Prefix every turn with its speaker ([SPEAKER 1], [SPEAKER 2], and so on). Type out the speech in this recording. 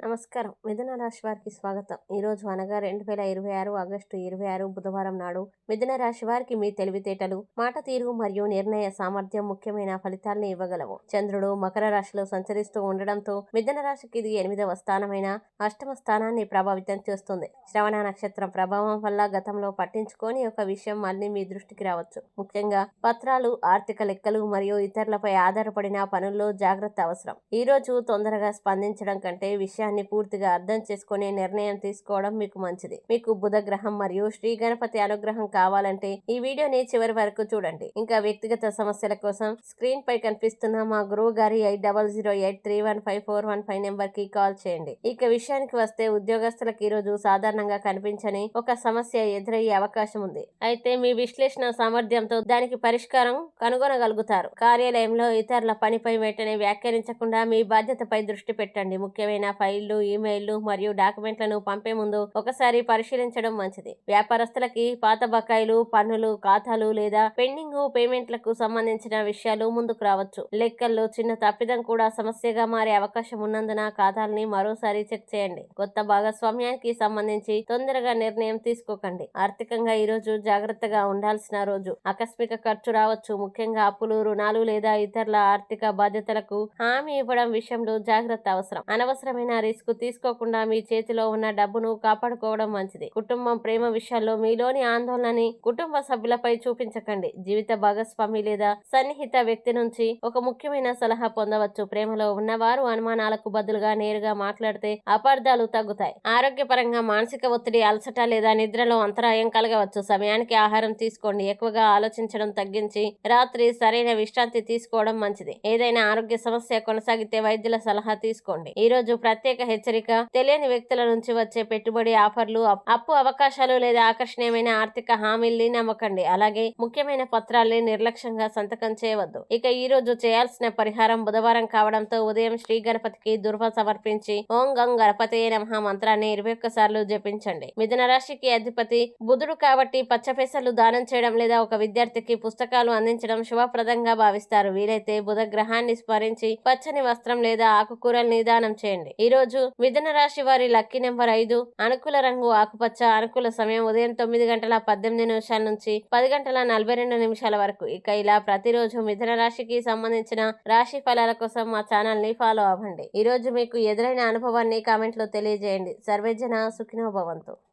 [SPEAKER 1] నమస్కారం. మిథున రాశి వారికి స్వాగతం. ఈరోజు అనగా 2026 ఆగస్టు 26 బుధవారం నాడు మిథున రాశి వారికి మీ తెలివితేటలు, మాట తీరు మరియు నిర్ణయ సామర్థ్యం ముఖ్యమైన ఫలితాల్ని ఇవ్వగలవు. చంద్రుడు మకర రాశిలో సంచరిస్తూ ఉండడంతో మిథున రాశికి ఇది 8వ స్థానమైన అష్టమ స్థానాన్ని ప్రభావితం చేస్తుంది. శ్రవణ నక్షత్రం ప్రభావం వల్ల గతంలో పట్టించుకోని ఒక విషయం మళ్ళీ మీ దృష్టికి రావచ్చు. ముఖ్యంగా పత్రాలు, ఆర్థిక లెక్కలు మరియు ఇతరులపై ఆధారపడిన పనుల్లో జాగ్రత్త అవసరం. ఈ రోజు తొందరగా స్పందించడం కంటే విషయాన్ని పూర్తిగా అర్థం చేసుకునే నిర్ణయం తీసుకోవడం మీకు మంచిది. మీకు బుధ గ్రహం మరియు శ్రీ గణపతి అనుగ్రహం కావాలంటే ఈ వీడియోని చివరి వరకు చూడండి. ఇంకా వ్యక్తిగత సమస్యల కోసం స్క్రీన్ పై కనిపిస్తున్న మా గురువు గారి 8008315415 నెంబర్ కి కాల్ చేయండి. ఇక విషయానికి వస్తే ఉద్యోగస్తులకు ఈ రోజు సాధారణంగా కనిపించని ఒక సమస్య ఎదురయ్యే అవకాశం ఉంది. అయితే మీ విశ్లేషణ సామర్థ్యంతో దానికి పరిష్కారం కనుగొనగలుగుతారు. కార్యాలయంలో ఇతరుల పనిపై వెంటనే వ్యాఖ్యానించకుండా మీ బాధ్యతపై దృష్టి పెట్టండి. ముఖ్యమైన ఫైళ్లు, ఈమెయిల్లు మరియు డాక్యుమెంట్లను పంపే ముందు ఒకసారి పరిశీలించడం మంచిది. వ్యాపారస్తులకి పాత బకాయిలు, పన్నులు, ఖాతాలు లేదా పెండింగ్ పేమెంట్లకు సంబంధించిన విషయాలు ముందుకు రావచ్చు. లెక్కల్లో చిన్న తప్పిదం కూడా సమస్యగా మారే అవకాశం ఉన్నందున ఖాతాల్ని మరోసారి చెక్ చేయండి. కొత్త భాగస్వామ్యానికి సంబంధించి తొందరగా నిర్ణయం తీసుకోకండి. ఆర్థికంగా ఈ రోజు జాగ్రత్తగా ఉండాల్సిన రోజు. ఆకస్మిక ఖర్చు రావచ్చు. ముఖ్యంగా అప్పులు, రుణాలు లేదా ఇతరుల ఆర్థిక బాధ్యతలకు హామీ ఇవ్వడం విషయంలో జాగ్రత్త అవసరం. అనవసరమైన రిస్క్ తీసుకోకుండా మీ చేతిలో ఉన్న డబ్బును కాపాడుకోవడం మంచిది. కుటుంబం, ప్రేమ విషయాల్లో మీలోని ఆందోళనని కుటుంబ సభ్యులపై చూపించకండి. జీవిత భాగస్వామి లేదా సన్నిహిత వ్యక్తి నుంచి ఒక ముఖ్యమైన సలహా పొందవచ్చు. ప్రేమలో ఉన్నవారు అనుమానాలకు బదులుగా నేరుగా మాట్లాడితే అపార్థాలు తగ్గుతాయి. ఆరోగ్యపరంగా మానసిక ఒత్తిడి, అలసట లేదా నిద్రలో అంతరాయం కలగవచ్చు. సమయానికి ఆహారం తీసుకోండి. ఎక్కువగా ఆలోచించడం తగ్గించి రాత్రి సరైన విశ్రాంతి తీసుకోవడం మంచిది. ఏదైనా ఆరోగ్య సమస్య కొనసాగితే వైద్యుల సలహా తీసుకోండి. ఈ రోజు ప్రత్యేక హెచ్చరిక: తెలియని వ్యక్తుల నుంచి వచ్చే పెట్టుబడి ఆఫర్లు, అప్పు అవకాశాలు లేదా ఆకర్షణీయమైన ఆర్థిక హామీల్ని నమ్మకండి. అలాగే ముఖ్యమైన పత్రాల్ని నిర్లక్ష్యంగా సంతకం చేయవద్దు. ఇక ఈ రోజు చేయాల్సిన పరిహారం: బుధవారం కావడంతో ఉదయం శ్రీ గణపతికి దుర్వ సమర్పించి ఓం గం గణపతయే నమః మంత్రాన్ని 21 సార్లు జపించండి. మిథున రాశికి అధిపతి బుధుడు కాబట్టి పచ్చపెసలు దానం చేయడం లేదా ఒక విద్యార్థికి పుస్తకాలు అందించడం శుభప్రదంగా భావిస్తారు. వీలైతే బుధ గ్రహాన్ని స్మరించి పచ్చని వస్త్రం లేదా ఆకుకూరల్ని దానం చేయండి. ఈ రోజు మిథున రాశి వారి లక్కీ నెంబర్ 5. అనుకూల రంగు ఆకుపచ్చ. అనుకూల సమయం ఉదయం 9:18 నుంచి 10:42 వరకు. ఇక ఇలా ప్రతిరోజు మిథున రాశికి సంబంధించిన రాశి ఫలాల కోసం మా ఛానల్ ని ఫాలో అవ్వండి. ఈ రోజు మీకు ఎదురైన అనుభవాన్ని కామెంట్ లో తెలియజేయండి. సర్వేజన సుఖినో భవంతు.